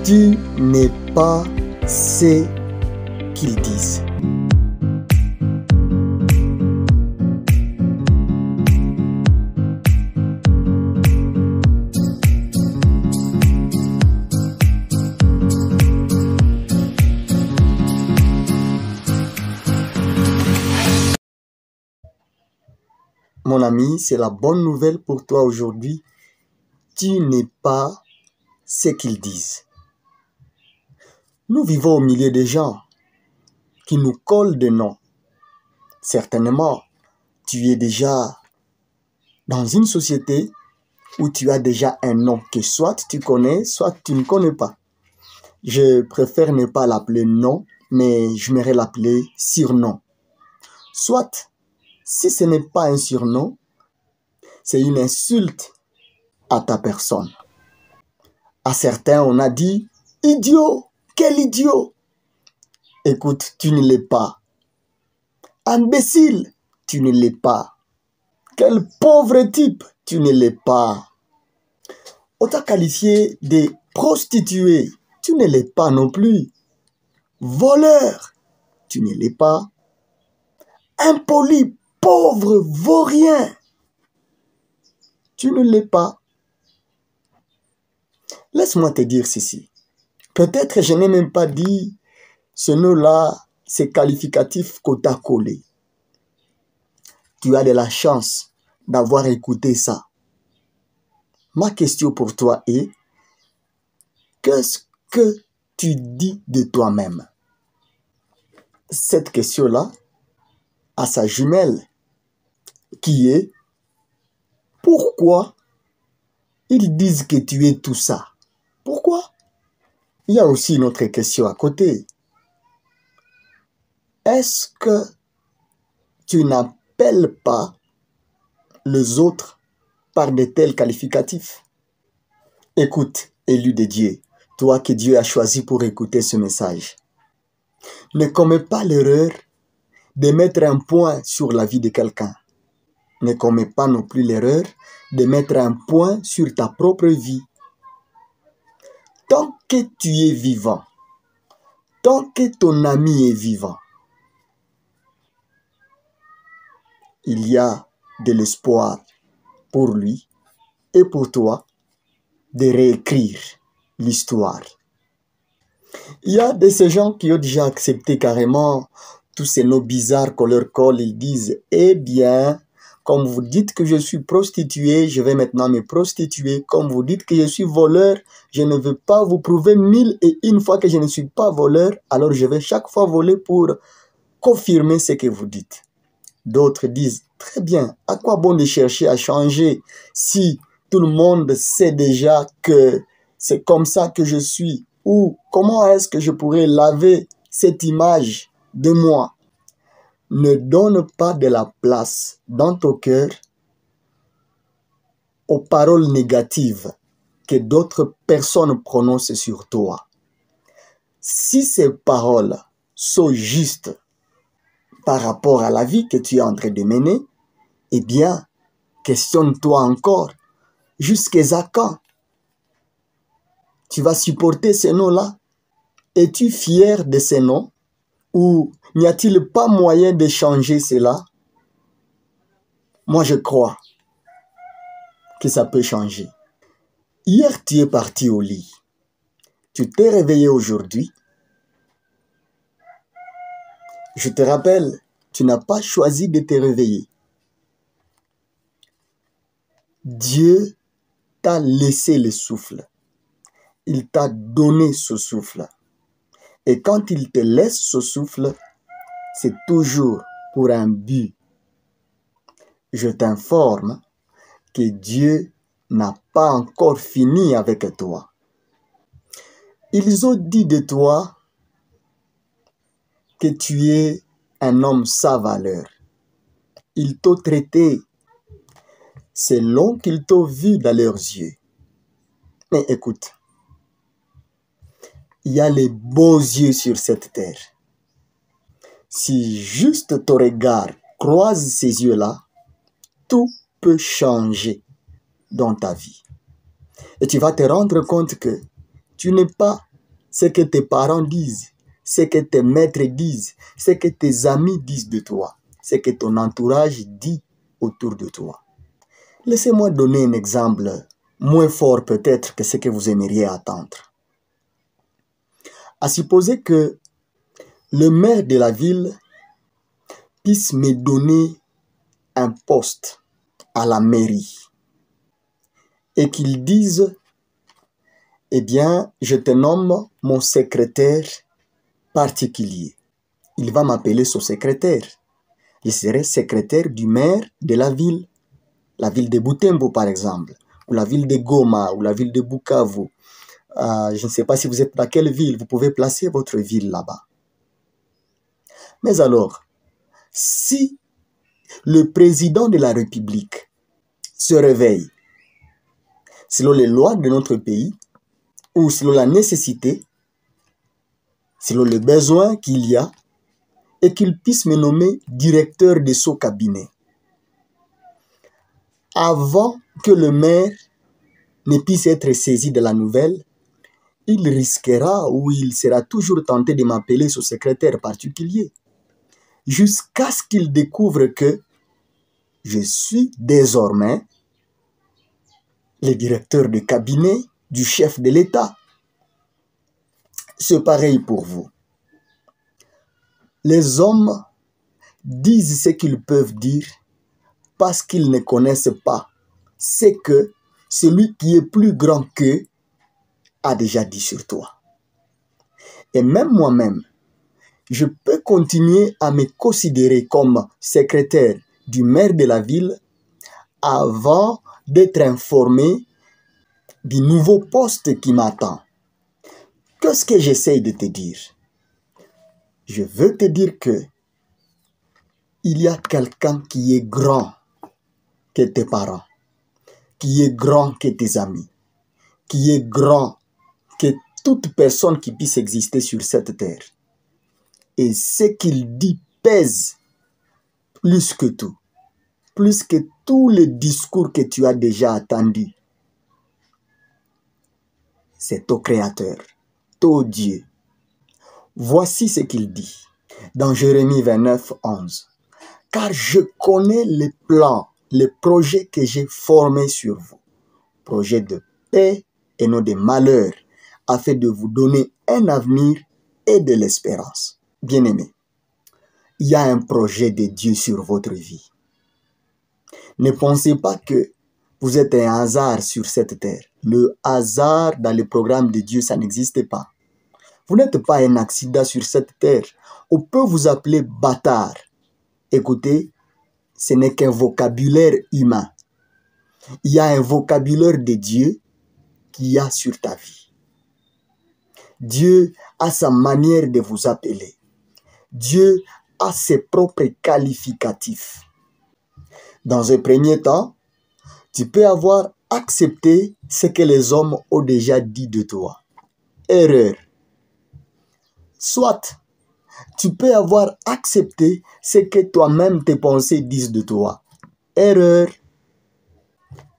Tu n'es pas ce qu'ils disent. Mon ami, c'est la bonne nouvelle pour toi aujourd'hui. Tu n'es pas ce qu'ils disent. Nous vivons au milieu des gens qui nous collent des noms. Certainement, tu es déjà dans une société où tu as déjà un nom que soit tu connais, soit tu ne connais pas. Je préfère ne pas l'appeler nom, mais j'aimerais l'appeler surnom. Soit, si ce n'est pas un surnom, c'est une insulte à ta personne. À certains, on a dit « idiot, quel idiot !» Écoute, tu ne l'es pas. Imbécile, tu ne l'es pas. Quel pauvre type, tu ne l'es pas. On t'a qualifié de prostituée, tu ne l'es pas non plus. Voleur, tu ne l'es pas. Impoli, pauvre, vaurien, tu ne l'es pas. Laisse-moi te dire ceci. Peut-être je n'ai même pas dit ce nom-là, ces qualificatifs qu'on t'a collé. Tu as de la chance d'avoir écouté ça. Ma question pour toi est, qu'est-ce que tu dis de toi-même? Cette question-là a sa jumelle qui est, pourquoi ils disent que tu es tout ça? Pourquoi? Il y a aussi une autre question à côté. Est-ce que tu n'appelles pas les autres par de tels qualificatifs? Écoute, élu de Dieu, toi que Dieu a choisi pour écouter ce message. Ne commets pas l'erreur de mettre un point sur la vie de quelqu'un. Ne commets pas non plus l'erreur de mettre un point sur ta propre vie. Tant que tu es vivant, tant que ton ami est vivant, il y a de l'espoir pour lui et pour toi de réécrire l'histoire. Il y a de ces gens qui ont déjà accepté carrément tous ces noms bizarres qu'on leur colle. Ils disent, eh bien, comme vous dites que je suis prostituée, je vais maintenant me prostituer. Comme vous dites que je suis voleur, je ne veux pas vous prouver 1001 fois que je ne suis pas voleur. Alors je vais chaque fois voler pour confirmer ce que vous dites. D'autres disent, très bien, à quoi bon de chercher à changer si tout le monde sait déjà que c'est comme ça que je suis? Ou comment est-ce que je pourrais laver cette image de moi? Ne donne pas de la place dans ton cœur aux paroles négatives que d'autres personnes prononcent sur toi. Si ces paroles sont justes par rapport à la vie que tu es en train de mener, eh bien, questionne-toi encore. Jusqu'à quand tu vas supporter ces noms-là? Es-tu fier de ces noms? Ou n'y a-t-il pas moyen de changer cela? Moi, je crois que ça peut changer. Hier, tu es parti au lit. Tu t'es réveillé aujourd'hui. Je te rappelle, tu n'as pas choisi de te réveiller. Dieu t'a laissé le souffle. Il t'a donné ce souffle. Et quand il te laisse ce souffle, c'est toujours pour un but. Je t'informe que Dieu n'a pas encore fini avec toi. Ils ont dit de toi que tu es un homme sans valeur. Ils t'ont traité selon qu'ils t'ont vu dans leurs yeux. Mais écoute, il y a les beaux yeux sur cette terre. Si juste ton regard croise ces yeux-là, tout peut changer dans ta vie. Et tu vas te rendre compte que tu n'es pas ce que tes parents disent, ce que tes maîtres disent, ce que tes amis disent de toi, ce que ton entourage dit autour de toi. Laissez-moi donner un exemple moins fort peut-être que ce que vous aimeriez attendre. À supposer que le maire de la ville puisse me donner un poste à la mairie et qu'il dise, eh bien, je te nomme mon secrétaire particulier. Il va m'appeler son secrétaire. Je serai secrétaire du maire de la ville de Butembo par exemple, ou la ville de Goma, ou la ville de Bukavu. Je ne sais pas si vous êtes dans quelle ville, vous pouvez placer votre ville là-bas. Mais alors, si le président de la République se réveille, selon les lois de notre pays, ou selon la nécessité, selon le besoin qu'il y a, et qu'il puisse me nommer directeur de son cabinet, avant que le maire ne puisse être saisi de la nouvelle, il risquera ou il sera toujours tenté de m'appeler son secrétaire particulier, jusqu'à ce qu'il découvre que je suis désormais le directeur de cabinet du chef de l'État. C'est pareil pour vous. Les hommes disent ce qu'ils peuvent dire parce qu'ils ne connaissent pas ce que celui qui est plus grand qu'eux a déjà dit sur toi. Et même moi-même, je peux continuer à me considérer comme secrétaire du maire de la ville avant d'être informé du nouveau poste qui m'attend. Qu'est-ce que j'essaye de te dire? Je veux te dire que il y a quelqu'un qui est grand que tes parents, qui est grand que tes amis, qui est grand que toute personne qui puisse exister sur cette terre. Et ce qu'il dit pèse plus que tout, plus que tous les discours que tu as déjà attendus. C'est au Créateur, au Dieu. Voici ce qu'il dit dans Jérémie 29, 11. Car je connais les plans, les projets que j'ai formés sur vous. Projets de paix et non de malheur, afin de vous donner un avenir et de l'espérance. Bien-aimés, il y a un projet de Dieu sur votre vie. Ne pensez pas que vous êtes un hasard sur cette terre. Le hasard dans le programme de Dieu, ça n'existe pas. Vous n'êtes pas un accident sur cette terre. On peut vous appeler bâtard. Écoutez, ce n'est qu'un vocabulaire humain. Il y a un vocabulaire de Dieu qu'il y a sur ta vie. Dieu a sa manière de vous appeler. Dieu a ses propres qualificatifs. Dans un premier temps, tu peux avoir accepté ce que les hommes ont déjà dit de toi. Erreur. Soit, tu peux avoir accepté ce que toi-même tes pensées disent de toi. Erreur.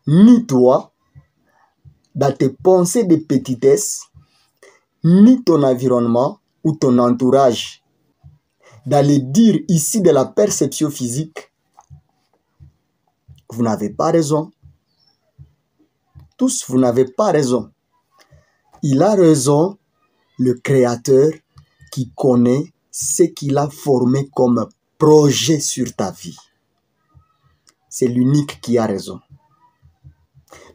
Ni toi, dans tes pensées de petitesse, ni ton environnement ou ton entourage, dans les dires ici de la perception physique, vous n'avez pas raison. Tous, vous n'avez pas raison. Il a raison, le Créateur, qui connaît ce qu'il a formé comme projet sur ta vie. C'est l'unique qui a raison.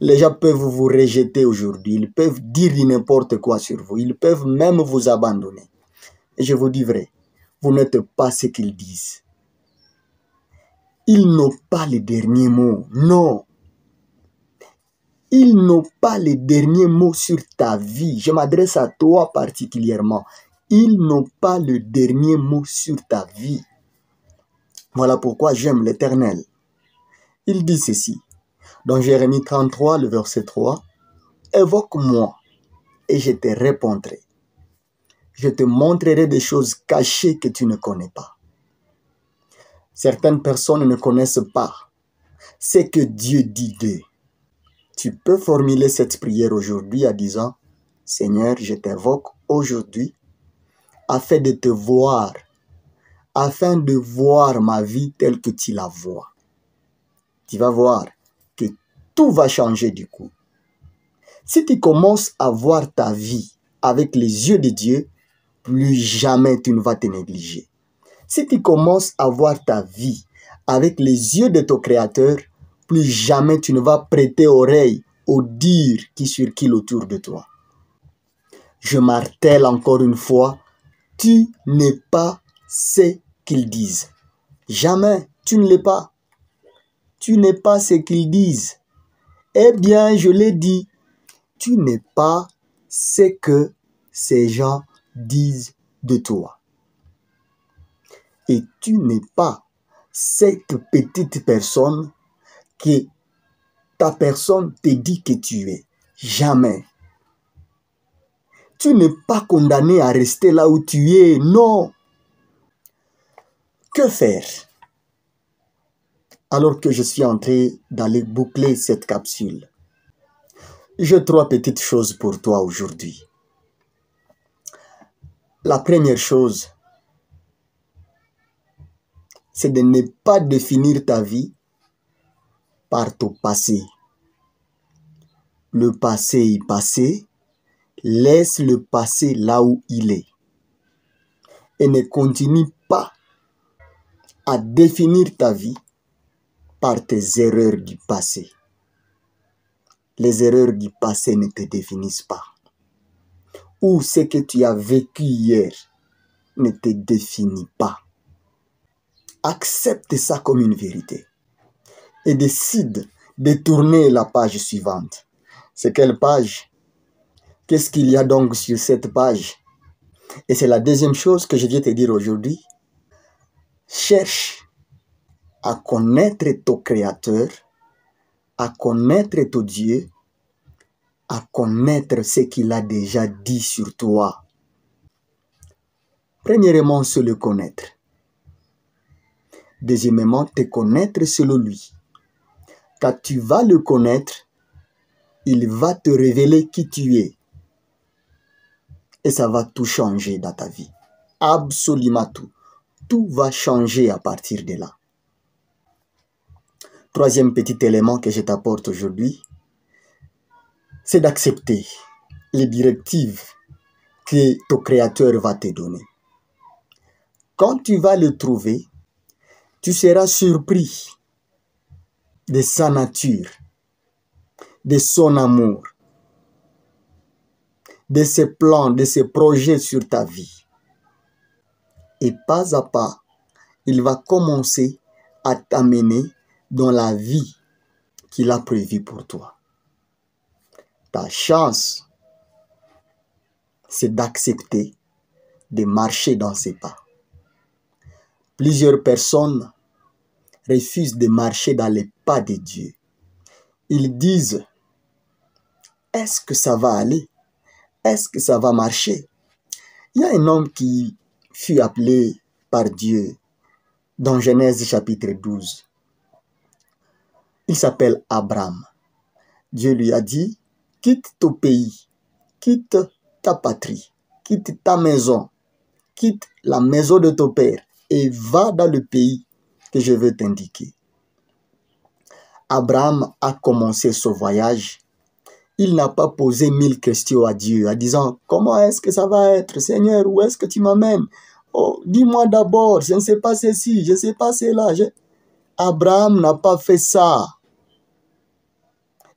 Les gens peuvent vous rejeter aujourd'hui. Ils peuvent dire n'importe quoi sur vous. Ils peuvent même vous abandonner. Et je vous dis vrai, vous n'êtes pas ce qu'ils disent. Ils n'ont pas les derniers mots. Non. Ils n'ont pas les derniers mots sur ta vie. Je m'adresse à toi particulièrement. Ils n'ont pas le dernier mot sur ta vie. Voilà pourquoi j'aime l'Éternel. Il dit ceci, dans Jérémie 33, le verset 3, « Évoque-moi, et je te répondrai. Je te montrerai des choses cachées que tu ne connais pas. » Certaines personnes ne connaissent pas ce que Dieu dit d'eux. Tu peux formuler cette prière aujourd'hui en disant, « Seigneur, je t'invoque aujourd'hui afin de te voir, afin de voir ma vie telle que tu la vois. Tu vas voir que tout va changer du coup. Si tu commences à voir ta vie avec les yeux de Dieu, plus jamais tu ne vas te négliger. Si tu commences à voir ta vie avec les yeux de ton Créateur, plus jamais tu ne vas prêter oreille aux dires qui circulent autour de toi. Je martèle encore une fois, tu n'es pas ce qu'ils disent. Jamais, tu ne l'es pas. Tu n'es pas ce qu'ils disent. Eh bien, je l'ai dit, tu n'es pas ce que ces gens disent de toi. Et tu n'es pas cette petite personne que ta personne te dit que tu es. Jamais. Tu n'es pas condamné à rester là où tu es. Non. Que faire? Alors que je suis en train d'aller boucler cette capsule, j'ai 3 petites choses pour toi aujourd'hui. La première chose, c'est de ne pas définir ta vie par ton passé. Le passé est passé, laisse le passé là où il est. Et ne continue pas à définir ta vie par tes erreurs du passé. Les erreurs du passé ne te définissent pas. Ou ce que tu as vécu hier ne te définit pas. Accepte ça comme une vérité et décide de tourner la page suivante. C'est quelle page? Qu'est-ce qu'il y a donc sur cette page? Et c'est la deuxième chose que je viens te dire aujourd'hui. Cherche à connaître ton Créateur, à connaître ton Dieu, à connaître ce qu'il a déjà dit sur toi. Premièrement, c'est le connaître. Deuxièmement, te connaître selon lui. Quand tu vas le connaître, il va te révéler qui tu es. Et ça va tout changer dans ta vie. Absolument tout. Tout va changer à partir de là. Troisième petit élément que je t'apporte aujourd'hui, c'est d'accepter les directives que ton Créateur va te donner. Quand tu vas le trouver, tu seras surpris de sa nature, de son amour, de ses plans, de ses projets sur ta vie. Et pas à pas, il va commencer à t'amener dans la vie qu'il a prévue pour toi. Ta chance, c'est d'accepter de marcher dans ses pas. Plusieurs personnes refusent de marcher dans les pas de Dieu. Ils disent, est-ce que ça va aller? Est-ce que ça va marcher? Il y a un homme qui fut appelé par Dieu dans Genèse chapitre 12. Il s'appelle Abraham. Dieu lui a dit, quitte ton pays, quitte ta patrie, quitte ta maison, quitte la maison de ton père et va dans le pays que je veux t'indiquer. Abraham a commencé son voyage. Il n'a pas posé 1000 questions à Dieu en disant, comment est-ce que ça va être, Seigneur, où est-ce que tu m'amènes? Oh, dis-moi d'abord, je ne sais pas ceci, je ne sais pas cela. Abraham n'a pas fait ça.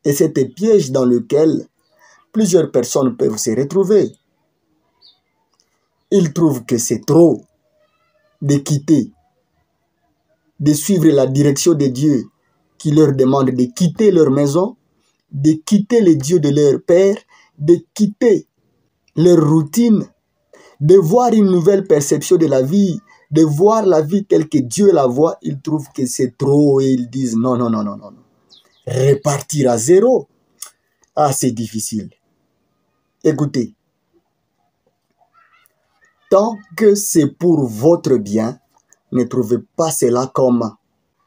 Et c'est un piège dans lequel plusieurs personnes peuvent se retrouver. Ils trouvent que c'est trop de quitter, de suivre la direction de Dieu qui leur demande de quitter leur maison, de quitter les dieux de leur père, de quitter leur routine, de voir une nouvelle perception de la vie, de voir la vie telle que Dieu la voit. Ils trouvent que c'est trop et ils disent non, non, non, non, non. Repartir à zéro, ah, c'est difficile. Écoutez, tant que c'est pour votre bien, ne trouvez pas cela comme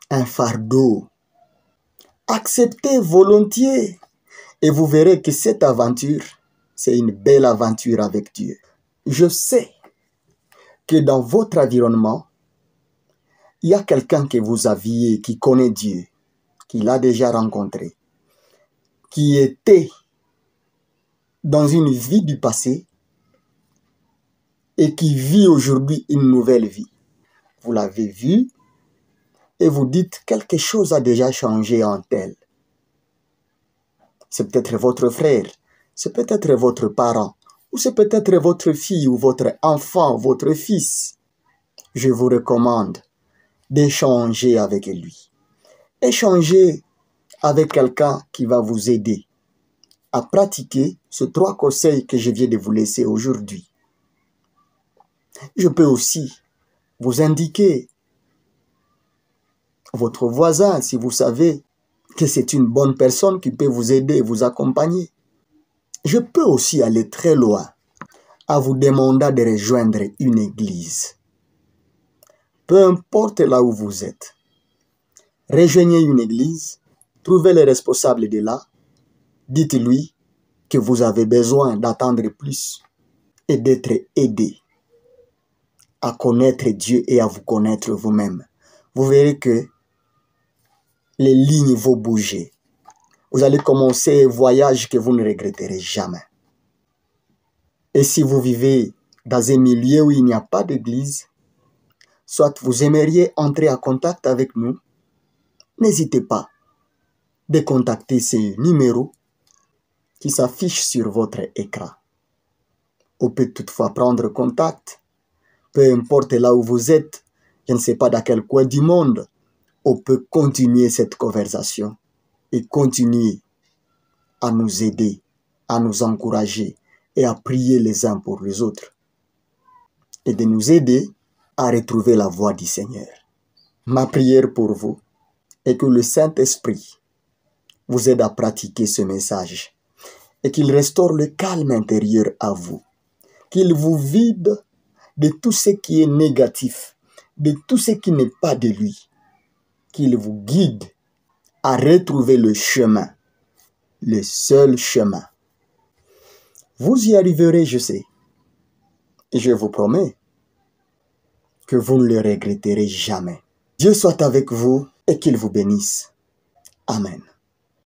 un fardeau. Acceptez volontiers et vous verrez que cette aventure, c'est une belle aventure avec Dieu. Je sais que dans votre environnement, il y a quelqu'un que vous aviez, qui connaît Dieu, qui l'a déjà rencontré, qui était dans une vie du passé et qui vit aujourd'hui une nouvelle vie. Vous l'avez vu et vous dites quelque chose a déjà changé en tel. C'est peut-être votre frère, c'est peut-être votre parent, ou c'est peut-être votre fille ou votre enfant, votre fils. Je vous recommande d'échanger avec lui. Échanger avec quelqu'un qui va vous aider à pratiquer ces 3 conseils que je viens de vous laisser aujourd'hui. Je peux aussi vous indiquer votre voisin si vous savez que c'est une bonne personne qui peut vous aider, vous accompagner. Je peux aussi aller très loin en vous demandant de rejoindre une église. Peu importe là où vous êtes, rejoignez une église, trouvez le responsable de là, dites-lui que vous avez besoin d'attendre plus et d'être aidé à connaître Dieu et à vous connaître vous-même. Vous verrez que les lignes vont bouger. Vous allez commencer un voyage que vous ne regretterez jamais. Et si vous vivez dans un milieu où il n'y a pas d'église, soit vous aimeriez entrer en contact avec nous, n'hésitez pas de contacter ces numéros qui s'affichent sur votre écran. On peut toutefois prendre contact, peu importe là où vous êtes, je ne sais pas dans quel coin du monde, on peut continuer cette conversation et continuer à nous aider, à nous encourager et à prier les uns pour les autres et de nous aider à retrouver la voie du Seigneur. Ma prière pour vous est que le Saint-Esprit vous aide à pratiquer ce message et qu'il restaure le calme intérieur à vous, qu'il vous vide de tout ce qui est négatif, de tout ce qui n'est pas de lui, qu'il vous guide à retrouver le chemin, le seul chemin. Vous y arriverez, je sais, et je vous promets que vous ne le regretterez jamais. Dieu soit avec vous et qu'il vous bénisse. Amen.